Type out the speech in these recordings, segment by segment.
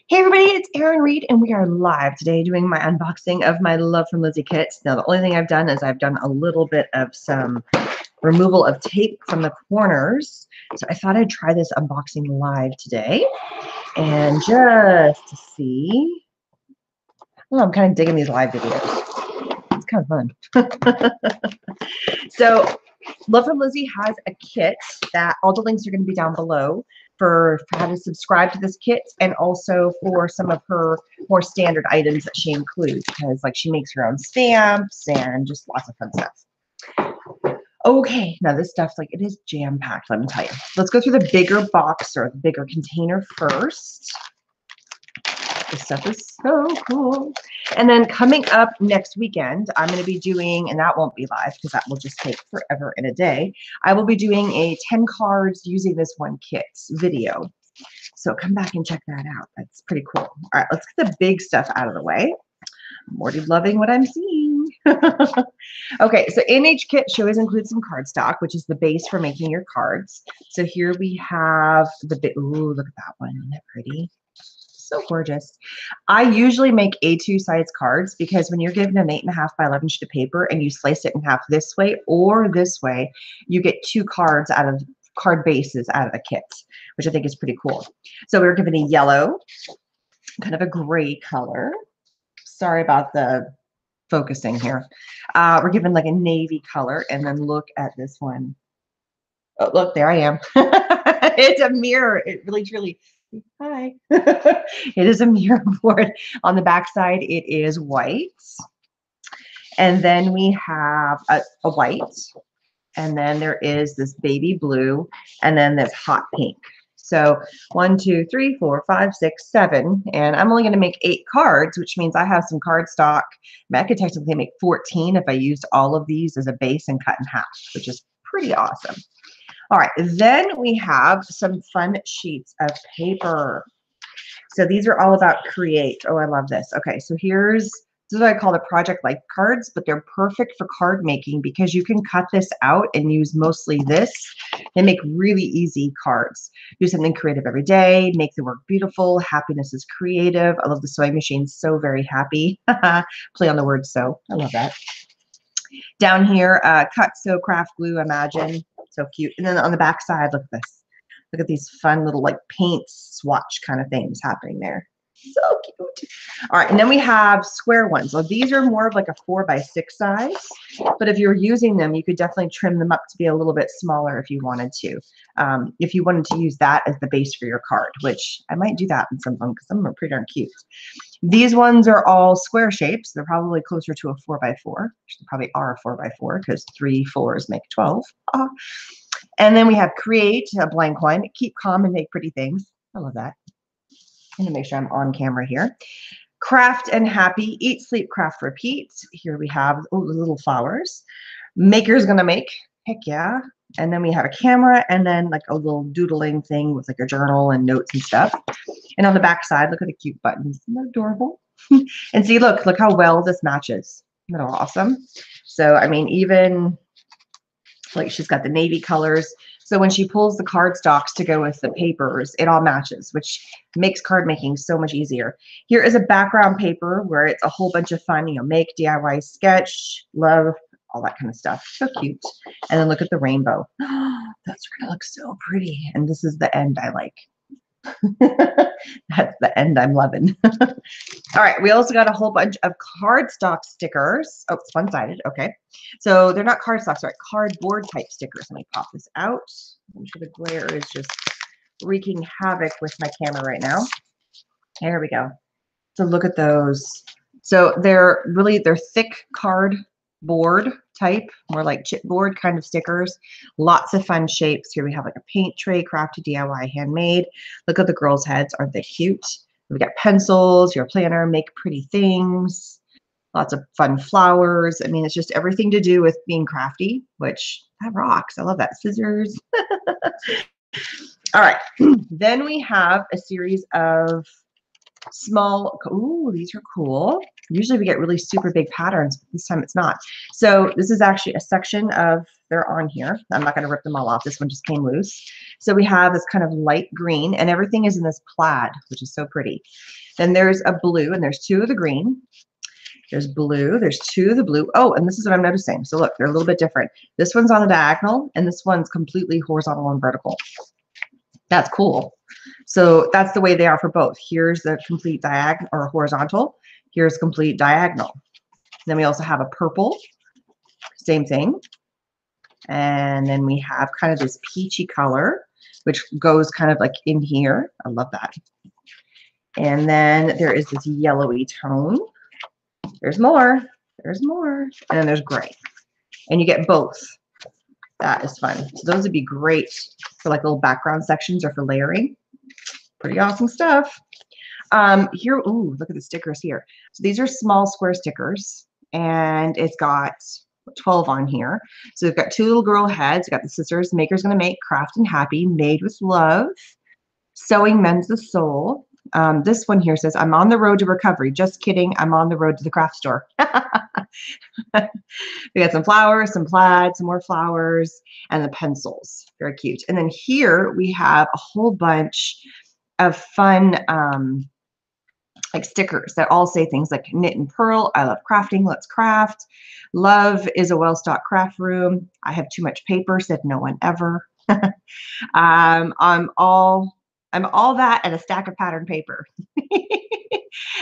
Hey everybody, it's Erin Reed and we are live today doing my unboxing of my Love from Lizi kits. Now the only thing I've done is I've done a little bit of some removal of tape from the corners. So I thought I'd try this unboxing live today. And just to see, well, I'm kind of digging these live videos. It's kind of fun. So Love from Lizi has a kit that all the links are going to be down below for how to subscribe to this kit and also for some of her more standard items that she includes, because like she makes her own stamps and just lots of fun stuff. Okay, now this stuff, like, it is jam-packed, let me tell you. Let's go through the bigger box or the bigger container first. This stuff is so cool. And then coming up next weekend, I'm going to be doing, and that won't be live because that will just take forever in a day. I will be doing a 10 cards using this one kit video. So come back and check that out. That's pretty cool. All right, let's get the big stuff out of the way. I'm already loving what I'm seeing. Okay, so in each kit, she always includes some cardstock, which is the base for making your cards. So here we have the big, ooh, look at that one. Isn't that pretty? So gorgeous. I usually make A2 size cards because when you're given an 8.5 by 11 sheet of paper and you slice it in half this way or this way, you get two cards out of card bases out of the kit, which I think is pretty cool. So we were given a yellow, kind of a gray color. Sorry about the focusing here. We're given like a navy color, and then look at this one. Oh, look, there I am. It's a mirror. It really, truly. Hi. It is a mirror board. On the back side, it is white. And then we have a white. And then there is this baby blue. And then this hot pink. So 1, 2, 3, 4, 5, 6, 7. And I'm only going to make 8 cards, which means I have some cardstock. I could technically make 14 if I used all of these as a base and cut in half, which is pretty awesome. All right, then we have some fun sheets of paper. So these are all about create. Oh, I love this. Okay, so this is what I call the project like cards, but they're perfect for card making because you can cut this out and use mostly this and make really easy cards. Do something creative every day, make the work beautiful. Happiness is creative. I love the sewing machine, so very happy. Play on the word sew. I love that. Down here, cut, sew, craft, glue, imagine. So cute. And then on the back side, look at this. Look at these fun little like paint swatch kind of things happening there. So cute. All right, and then we have square ones. So these are more of like a 4 by 6 size, but if you're using them, you could definitely trim them up to be a little bit smaller if you wanted to. If you wanted to use that as the base for your card, which I might do that in some of them because some of them are pretty darn cute. These ones are all square shapes. They're probably closer to a 4 by 4, which they probably are a 4 by 4 because 3 4s make 12. And then we have create, a blank one, keep calm and make pretty things. I love that. I'm gonna make sure I'm on camera here. Craft and happy, eat, sleep, craft, repeat. Here we have the little flowers. Maker's gonna make, heck yeah. And then we have a camera and then like a little doodling thing with like a journal and notes and stuff. And on the back side, look at the cute buttons. Isn't that adorable? And see, look how well this matches. Isn't that awesome? So, I mean, even like she's got the navy colors. So when she pulls the cardstocks to go with the papers, it all matches, which makes card making so much easier. Here is a background paper where it's a whole bunch of fun, you know, make, DIY, sketch, love, all that kind of stuff. So cute. And then look at the rainbow. That's gonna look so pretty. And this is the end I like. That's the end I'm loving. All right, we also got a whole bunch of cardstock stickers. Oh, it's one-sided. Okay, so they're not cardstock, sorry, cardboard type stickers. Let me pop this out. I'm sure the glare is just wreaking havoc with my camera right now. There we go. So look at those. So they're thick cardboard type, more like chipboard kind of stickers. Lots of fun shapes. Here we have like a paint tray, crafted, DIY, handmade. Look at the girls' heads. Aren't they cute? We got pencils, your planner, make pretty things. Lots of fun flowers. I mean, it's just everything to do with being crafty, which that rocks. I love that. Scissors. All right. Then we have a series of small, ooh, these are cool. Usually we get really super big patterns, but this time it's not. So this is actually a section of, they're on here. I'm not going to rip them all off. This one just came loose. So we have this kind of light green, and everything is in this plaid, which is so pretty. Then there's a blue, and there's two of the green. There's blue, there's two of the blue. Oh, and this is what I'm noticing. So look, they're a little bit different. This one's on the diagonal, and this one's completely horizontal and vertical. That's cool. So that's the way they are for both. Here's the complete diagonal or horizontal. Here's complete diagonal. Then we also have a purple, same thing. And then we have kind of this peachy color, which goes kind of like in here. I love that. And then there is this yellowy tone. There's more. There's more. And then there's gray. And you get both. That is fun. So those would be great for like little background sections or for layering. Pretty awesome stuff. Here, ooh, look at the stickers here. So these are small square stickers, and it's got 12 on here. So we've got two little girl heads. We've got the scissors, Maker's Gonna Make, Craft and Happy, Made with Love, Sewing Mends the Soul. This one here says, I'm on the road to recovery. Just kidding. I'm on the road to the craft store. We got some flowers, some plaid, some more flowers, and the pencils. Very cute. And then here we have a whole bunch of fun like stickers that all say things like knit and purl, I love crafting, let's craft, love is a well-stocked craft room, I have too much paper, said no one ever. I'm all that and a stack of pattern paper.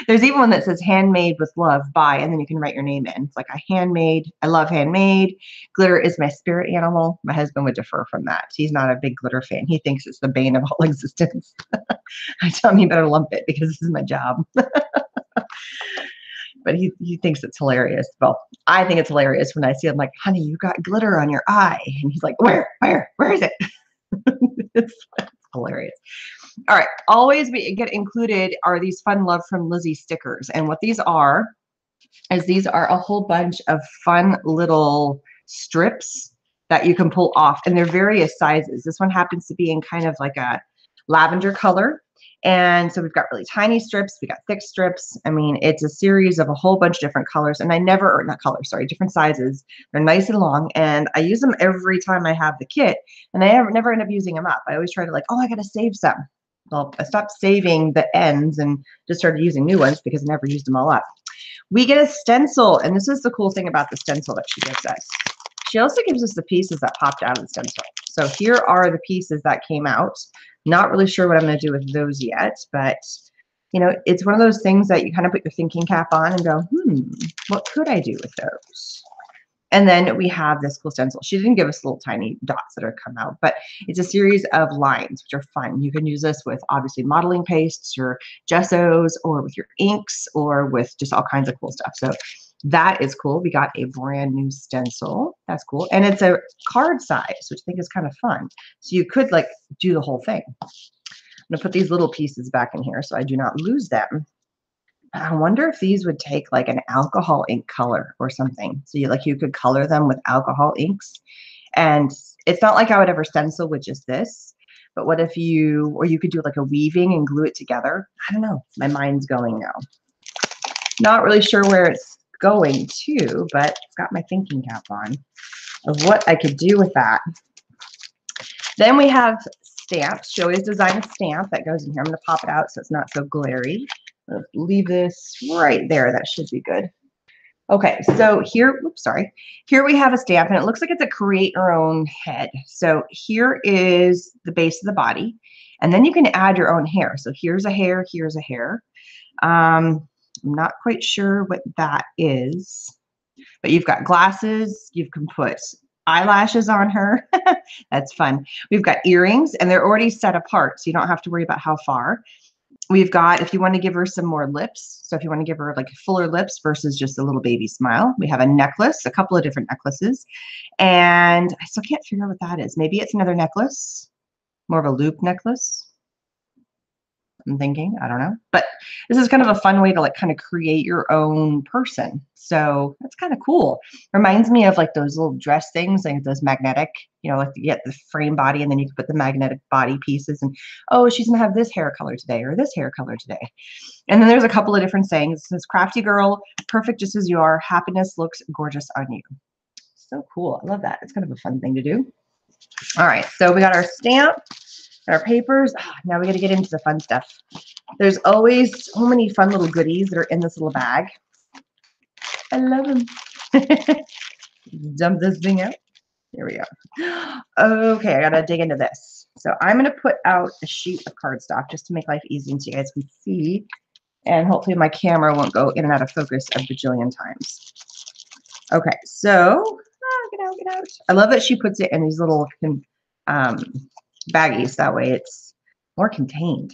There's even one that says handmade with love by, and then you can write your name in. It's like a handmade, I love handmade. Glitter is my spirit animal. My husband would differ from that. He's not a big glitter fan. He thinks it's the bane of all existence. I tell him he better lump it because this is my job. But he thinks it's hilarious. Well, I think it's hilarious when I see him like, honey, you got glitter on your eye. And he's like, where is it? It's hilarious. All right, always we get included are these fun Love from Lizi stickers. And what these are is these are a whole bunch of fun little strips that you can pull off, and they're various sizes. This one happens to be in kind of like a lavender color. And so we've got really tiny strips, we got thick strips. I mean, it's a series of a whole bunch of different colors, and I never, or not colors, sorry, different sizes. They're nice and long, and I use them every time I have the kit, and I never end up using them up. I always try to like, oh, I gotta save some. Well, I stopped saving the ends and just started using new ones because I never used them all up. We get a stencil, and this is the cool thing about the stencil that she gives us. She also gives us the pieces that popped out of the stencil. So here are the pieces that came out. Not really sure what I'm going to do with those yet, but you know, it's one of those things that you kind of put your thinking cap on and go, what could I do with those? And then we have this cool stencil. She didn't give us little tiny dots that are come out, but it's a series of lines, which are fun. You can use this with obviously modeling pastes or gessos or with your inks or with just all kinds of cool stuff. So that is cool. We got a brand new stencil. That's cool. And it's a card size, which I think is kind of fun. So you could like do the whole thing. I'm going to put these little pieces back in here so I do not lose them. I wonder if these would take like an alcohol ink color or something. So you could color them with alcohol inks. And it's not like I would ever stencil with just this, but what if you could do like a weaving and glue it together. I don't know. My mind's going now. Not really sure where it's going to, but it's got my thinking cap on of what I could do with that. Then we have stamps. She always designed a stamp that goes in here. I'm going to pop it out so it's not so glary. Let's leave this right there. That should be good. Okay, so here, oops, sorry. Here we have a stamp, and it looks like it's a create your own head. So here is the base of the body, and then you can add your own hair. So here's a hair, here's a hair. I'm not quite sure what that is, but you've got glasses. You can put eyelashes on her. That's fun. We've got earrings, and they're already set apart, so you don't have to worry about how far. We've got, if you want to give her some more lips, so if you want to give her like fuller lips versus just a little baby smile, we have a necklace, a couple of different necklaces, and I still can't figure out what that is. Maybe it's another necklace, more of a loop necklace. I'm thinking, I don't know, but this is kind of a fun way to like kind of create your own person. So that's kind of cool. Reminds me of like those little dress things, like those magnetic, you know, like you get the frame body and then you can put the magnetic body pieces and, oh, she's gonna have this hair color today or this hair color today. And then there's a couple of different sayings. It says, crafty girl, perfect just as you are. Happiness looks gorgeous on you. So cool. I love that. It's kind of a fun thing to do. All right, so we got our stamp, our papers. Now we got to get into the fun stuff. There's always so many fun little goodies that are in this little bag. I love them. Dump this thing out. Here we go. Okay, I got to dig into this. So I'm going to put out a sheet of cardstock just to make life easy so you guys can see. And hopefully my camera won't go in and out of focus a bajillion times. Okay, so get out. I love that she puts it in these little baggies. That way it's more contained.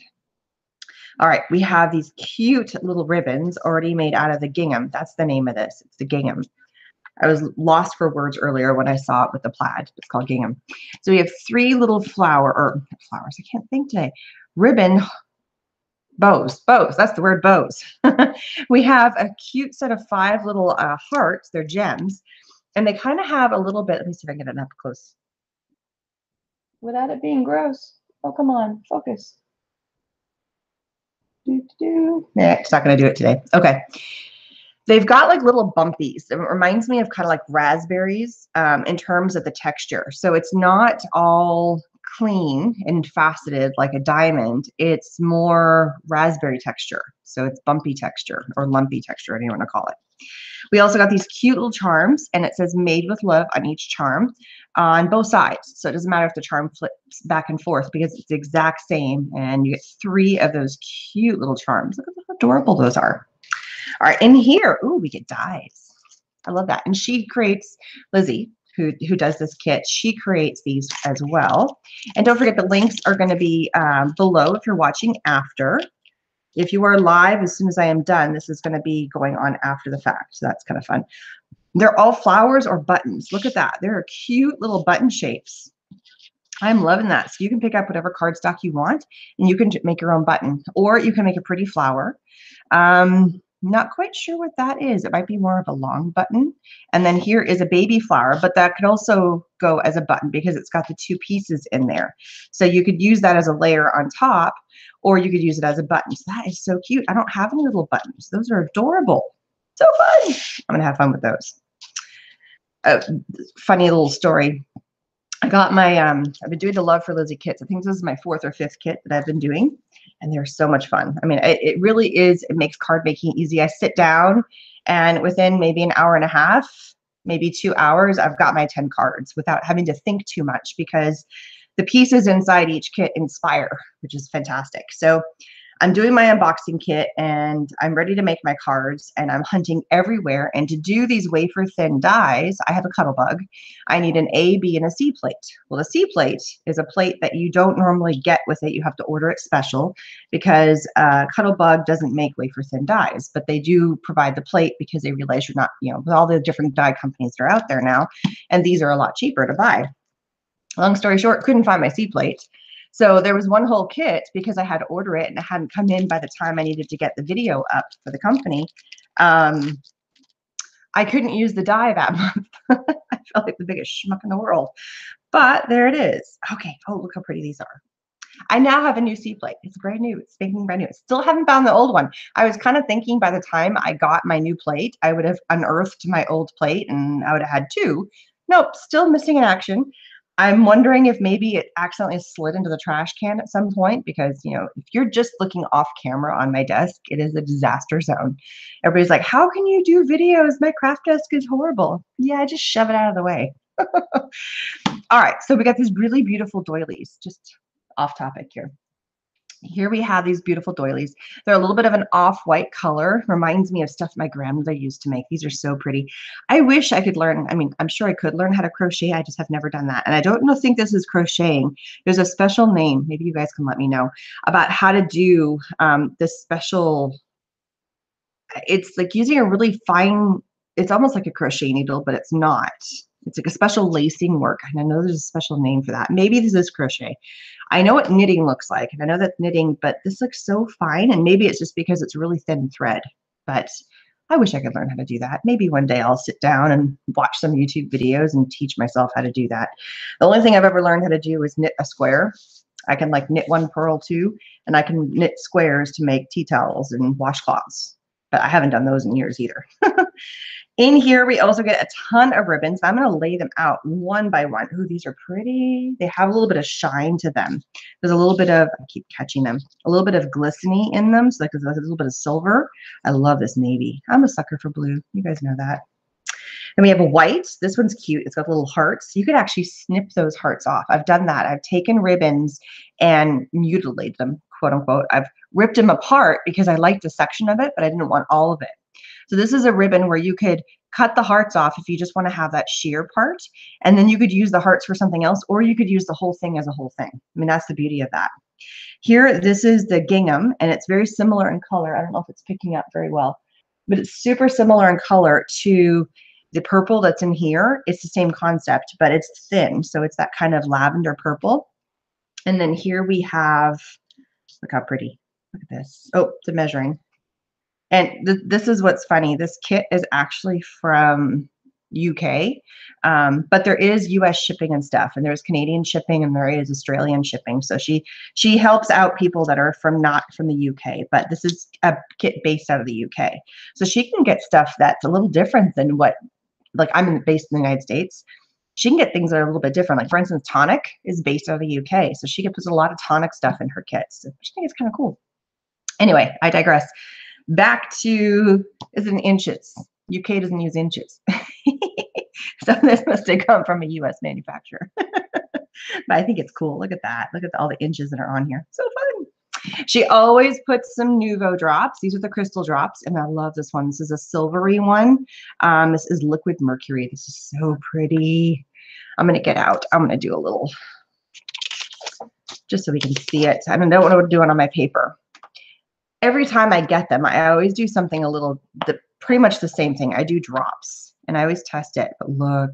All right, we have these cute little ribbons already made out of the gingham. That's the name of this. It's the gingham. I was lost for words earlier when I saw it with the plaid. It's called gingham. So we have 3 little flowers. I can't think today. Ribbon bows. That's the word, bows. We have a cute set of 5 little hearts. They're gems. And they kind of have a little bit, let me see if I can get it up close without it being gross. Oh, come on, focus. Yeah, it's not going to do it today. Okay. They've got like little bumpies. It reminds me of kind of like raspberries in terms of the texture. So it's not all clean and faceted like a diamond. It's more raspberry texture. So it's bumpy texture or lumpy texture, whatever you want to call it. We also got these cute little charms, and it says made with love on each charm on both sides. So it doesn't matter if the charm flips back and forth because it's the exact same. And you get 3 of those cute little charms. Look at how adorable those are. All right, in here, ooh, we get dies. I love that. And she creates, Lizi, who does this kit, she creates these as well. And don't forget the links are going to be below if you're watching after. If you are live, as soon as I am done, this is going to be going on after the fact. So that's kind of fun. They're all flowers or buttons. Look at that. They're cute little button shapes. I'm loving that. So you can pick up whatever cardstock you want and you can make your own button, or you can make a pretty flower. Not quite sure what that is. It might be more of a long button. And then here is a baby flower, but that could also go as a button because it's got the 2 pieces in there. So you could use that as a layer on top, or you could use it as a button. So that is so cute. I don't have any little buttons. Those are adorable. So fun. I'm going to have fun with those. Funny little story. I got my, I've been doing the Love for Lizi kits. I think this is my 4th or 5th kit that I've been doing, and they're so much fun. I mean, it really is, it makes card making easy. I sit down and within maybe an hour and a half, maybe 2 hours, I've got my 10 cards without having to think too much because the pieces inside each kit inspire, which is fantastic. So I'm doing my unboxing kit and I'm ready to make my cards and I'm hunting everywhere. And to do these wafer thin dies, I have a Cuttlebug. I need an A, B, and a C plate. Well, the C plate is a plate that you don't normally get with it. You have to order it special because Cuttlebug doesn't make wafer thin dies, but they do provide the plate because they realize you're not, you know, with all the different die companies that are out there now, and these are a lot cheaper to buy. Long story short, couldn't find my C plate. So there was one whole kit because I had to order it and it hadn't come in by the time I needed to get the video up for the company. I couldn't use the die that month. I felt like the biggest schmuck in the world, but there it is. Okay. Oh, look how pretty these are. I now have a new C plate. It's brand new. It's spanking brand new. Still haven't found the old one. I was kind of thinking by the time I got my new plate, I would have unearthed my old plate and I would have had 2. Nope. Still missing in action. I'm wondering if maybe it accidentally slid into the trash can at some point because, you know, if you're just looking off camera on my desk, it is a disaster zone. Everybody's like, how can you do videos? My craft desk is horrible. Yeah, just shove it out of the way. All right, so we got these really beautiful doilies, just off topic here. Here we have these beautiful doilies. They're a little bit of an off-white color. Reminds me of stuff my grandmother used to make. These are so pretty. I wish I could learn, I mean, I'm sure I could learn how to crochet. I just have never done that. And I don't think this is crocheting. There's a special name, maybe you guys can let me know, about how to do this special, it's like using a really fine, it's almost like a crochet needle, but it's not. It's like a special lacing work. And I know there's a special name for that. Maybe this is crochet. I know what knitting looks like, and I know that's knitting, but this looks so fine, and maybe it's just because it's really thin thread, but I wish I could learn how to do that. Maybe one day I'll sit down and watch some YouTube videos and teach myself how to do that. The only thing I've ever learned how to do is knit a square. I can like knit one purl too, and I can knit squares to make tea towels and washcloths, but I haven't done those in years either. In here, we also get a ton of ribbons. I'm going to lay them out one by one. Ooh, these are pretty. They have a little bit of shine to them. There's a little bit of, I keep catching them, a little bit of glistening in them. So like there's a little bit of silver. I love this navy. I'm a sucker for blue. You guys know that. And we have a white. This one's cute. It's got little hearts. You could actually snip those hearts off. I've done that. I've taken ribbons and mutilated them, quote unquote. I've ripped them apart because I liked a section of it, but I didn't want all of it. So this is a ribbon where you could cut the hearts off if you just want to have that sheer part, and then you could use the hearts for something else, or you could use the whole thing as a whole thing. I mean, that's the beauty of that. Here, this is the gingham, and it's very similar in color. I don't know if it's picking up very well, but it's super similar in color to the purple that's in here. It's the same concept, but it's thin, so it's that kind of lavender purple. And then here we have, look how pretty. Look at this. Oh, the measuring. And this is what's funny. This kit is actually from UK, but there is US shipping and stuff, and there's Canadian shipping and there is Australian shipping. So she helps out people that are not from the UK, but this is a kit based out of the UK. So she can get stuff that's a little different than what, like I'm based in the United States. She can get things that are a little bit different. Like for instance, tonic is based out of the UK. So she puts a lot of tonic stuff in her kits. I think it's kind of cool. Anyway, I digress. Back to, is it in inches? UK doesn't use inches. So this must have come from a US manufacturer. But I think it's cool. Look at that. Look at all the inches that are on here. So fun. She always puts some Nuvo drops. These are the crystal drops, and I love this one. This is a silvery one. This is liquid mercury. This is so pretty. I'm going to get out. I'm going to do a little, just so we can see it. I don't know what I'm doing on my paper. Every time I get them, I always do something a little, pretty much the same thing. I do drops, and I always test it. But look,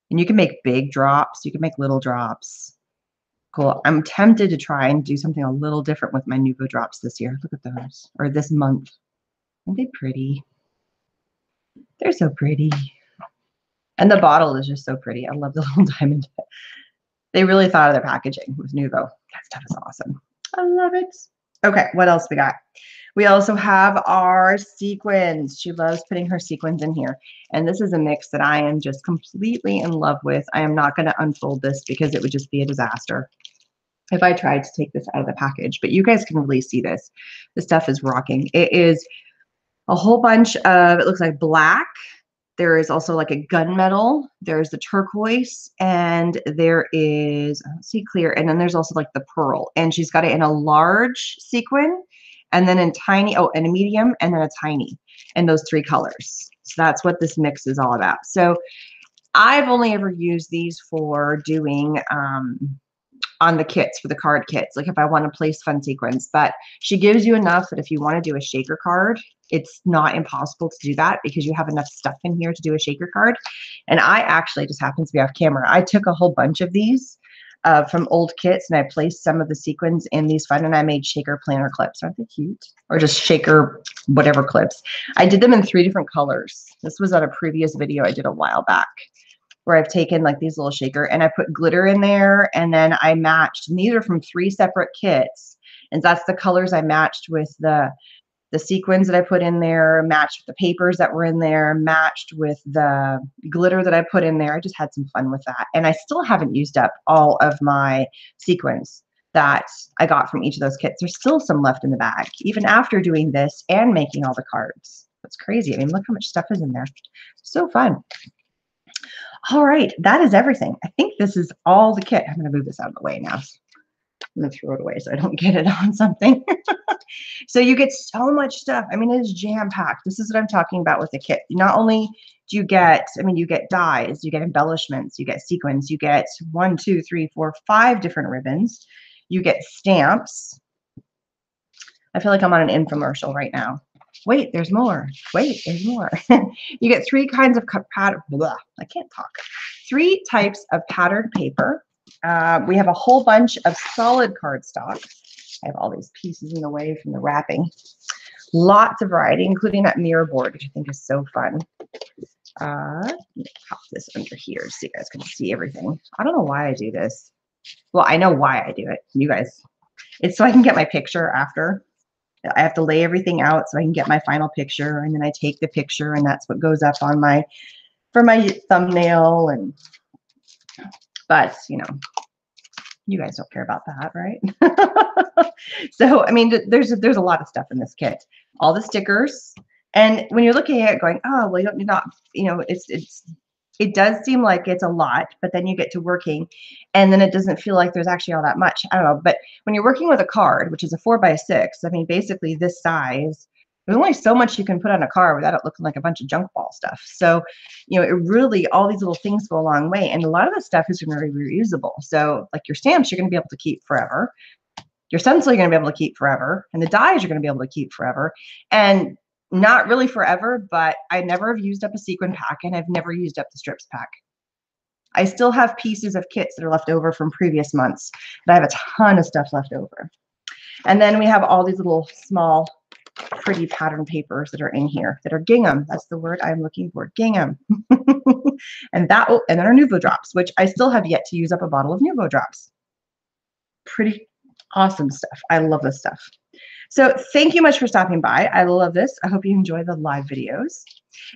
and you can make big drops. You can make little drops. Cool. I'm tempted to try and do something a little different with my Nuvo drops this year. Look at those, or this month. Aren't they pretty? They're so pretty. And the bottle is just so pretty. I love the little diamond. They really thought of their packaging with Nuvo. That stuff is awesome. I love it. Okay, what else we got? We also have our sequins. She loves putting her sequins in here. And this is a mix that I am just completely in love with. I am not going to unfold this because it would just be a disaster if I tried to take this out of the package. But you guys can really see this. This stuff is rocking. It is a whole bunch of, it looks like black. There is also like a gunmetal. There's the turquoise, and there is, I don't see clear. And then there's also like the pearl. And she's got it in a large sequin, and then in tiny, oh, and a medium, and then a tiny, and those three colors. So that's what this mix is all about. So I've only ever used these for doing on the kits, for the card kits, like if I want to place fun sequins. But she gives you enough that if you want to do a shaker card, it's not impossible to do that because you have enough stuff in here to do a shaker card. And I actually, just happens to be off camera, I took a whole bunch of these from old kits, and I placed some of the sequins in these fun, and I made shaker planner clips. Aren't they cute? Or just shaker whatever clips. I did them in 3 different colors. This was on a previous video I did a while back, where I've taken like these little shaker and I put glitter in there, and then I matched, and these are from 3 separate kits. And that's the colors I matched with the sequins that I put in there, matched with the papers that were in there, matched with the glitter that I put in there. I just had some fun with that. And I still haven't used up all of my sequins that I got from each of those kits. There's still some left in the bag, even after doing this and making all the cards. That's crazy. I mean, look how much stuff is in there. So fun. All right, that is everything. I think this is all the kit. I'm going to move this out of the way now. I'm going to throw it away so I don't get it on something. So you get so much stuff. I mean, it is jam-packed. This is what I'm talking about with the kit. Not only do you get, I mean, you get dies, you get embellishments, you get sequins, you get 1, 2, 3, 4, 5 different ribbons. You get stamps. I feel like I'm on an infomercial right now. Wait, there's more. Wait, there's more. You get 3 kinds of pattern. I can't talk. 3 types of patterned paper. We have a whole bunch of solid cardstock. I have all these pieces in the way from the wrapping. Lots of variety, including that mirror board, which I think is so fun. Let me pop this under here so you guys can see everything. I don't know why I do this. Well, I know why I do it. You guys, it's so I can get my picture after. I have to lay everything out so I can get my final picture, and then I take the picture, and that's what goes up on my for my thumbnail. And but you know, you guys don't care about that, right? So I mean, there's a lot of stuff in this kit. All the stickers, and when you're looking at it, going, oh well, you're not, you know, it does seem like it's a lot, but then you get to working and then it doesn't feel like there's actually all that much. I don't know. But when you're working with a card, which is a 4x6, I mean, basically this size, there's only so much you can put on a card without it looking like a bunch of junk ball stuff. So, you know, it really, all these little things go a long way. And a lot of the stuff is going to be reusable. So like your stamps, you're going to be able to keep forever. Your stencil, you're going to be able to keep forever. And the dies, you're going to be able to keep forever. And not really forever, but I never have used up a sequin pack, and I've never used up the strips pack. I still have pieces of kits that are left over from previous months, but I have a ton of stuff left over. And then we have all these little small, pretty pattern papers that are in here that are gingham. That's the word I'm looking for, gingham. And then our Nuvo drops, which I still have yet to use up a bottle of Nuvo drops. Pretty awesome stuff. I love this stuff. So thank you much for stopping by. I love this. I hope you enjoy the live videos.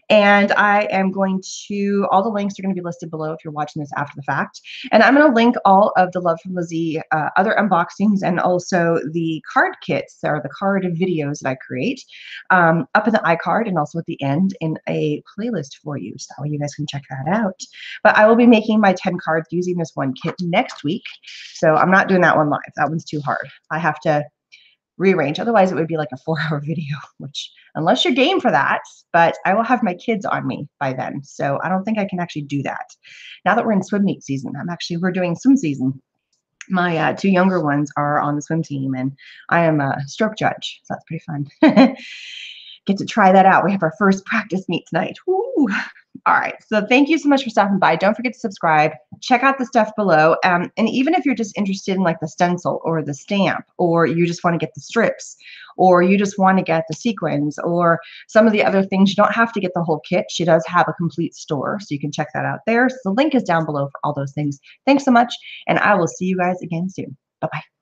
And I am going to, all the links are going to be listed below if you're watching this after the fact. And I'm going to link all of the Love from Lizi other unboxings and also the card kits or the card videos that I create up in the iCard and also at the end in a playlist for you. So that way you guys can check that out. But I will be making my 10 cards using this one kit next week. So I'm not doing that one live. That one's too hard. I have to rearrange. Otherwise, it would be like a 4-hour video, which unless you're game for that, but I will have my kids on me by then. So I don't think I can actually do that. Now that we're in swim meet season, we're doing swim season. My 2 younger ones are on the swim team and I am a stroke judge. So that's pretty fun. Get to try that out. We have our first practice meet tonight. Woo! All right, so thank you so much for stopping by. Don't forget to subscribe. Check out the stuff below. And even if you're just interested in like the stencil or the stamp, or you just want to get the strips, or you just want to get the sequins, or some of the other things, you don't have to get the whole kit. She does have a complete store, so you can check that out there. So the link is down below for all those things. Thanks so much, and I will see you guys again soon. Bye-bye.